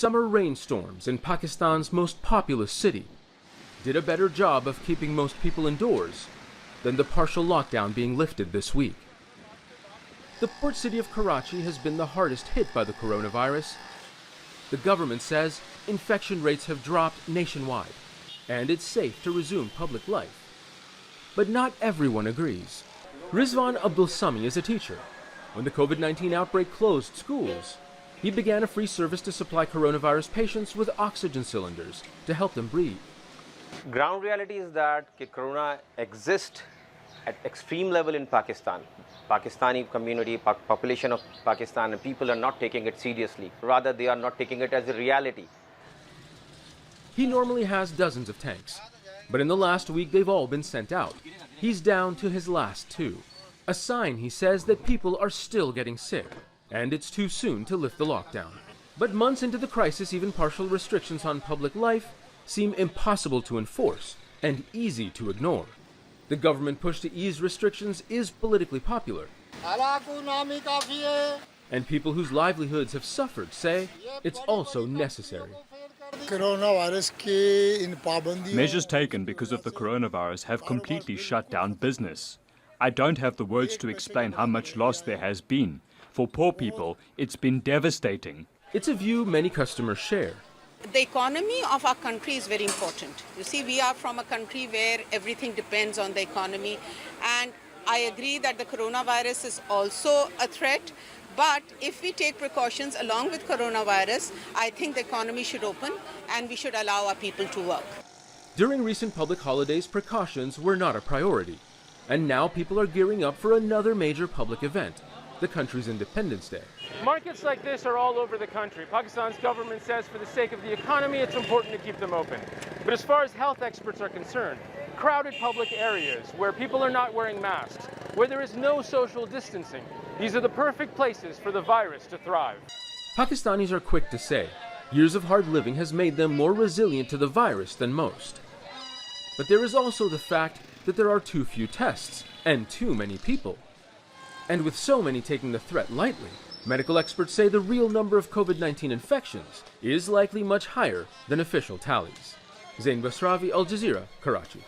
summer rainstorms in Pakistan's most populous city did a better job of keeping most people indoors than the partial lockdown being lifted this week. The port city of Karachi has been the hardest hit by the coronavirus. The government says infection rates have dropped nationwide, and it's safe to resume public life. But not everyone agrees. Rizwan Abdul Sami is a teacher. When the COVID-19 outbreak closed schools, he began a free service to supply coronavirus patients with oxygen cylinders to help them breathe. Ground reality is that corona exists at extreme level in Pakistan. Pakistani community, population of Pakistan, and people are not taking it seriously. Rather, they are not taking it as a reality. He normally has dozens of tanks, but in the last week they've all been sent out. He's down to his last two. A sign, he says, that people are still getting sick, and it's too soon to lift the lockdown. But months into the crisis, even partial restrictions on public life seem impossible to enforce and easy to ignore. The government push to ease restrictions is politically popular, and people whose livelihoods have suffered say it's also necessary. Measures taken because of the coronavirus have completely shut down business. I don't have the words to explain how much loss there has been. For poor people, it's been devastating. It's a view many customers share. The economy of our country is very important. You see, we are from a country where everything depends on the economy, and I agree that the coronavirus is also a threat, but if we take precautions along with coronavirus, I think the economy should open and we should allow our people to work. During recent public holidays, precautions were not a priority, and now people are gearing up for another major public event, the country's Independence Day. Markets like this are all over the country. Pakistan's government says for the sake of the economy, it's important to keep them open. But as far as health experts are concerned, crowded public areas where people are not wearing masks, where there is no social distancing, these are the perfect places for the virus to thrive. Pakistanis are quick to say years of hard living has made them more resilient to the virus than most. But there is also the fact that there are too few tests and too many people. And with so many taking the threat lightly, medical experts say the real number of COVID-19 infections is likely much higher than official tallies. Zain Basravi, Al Jazeera, Karachi.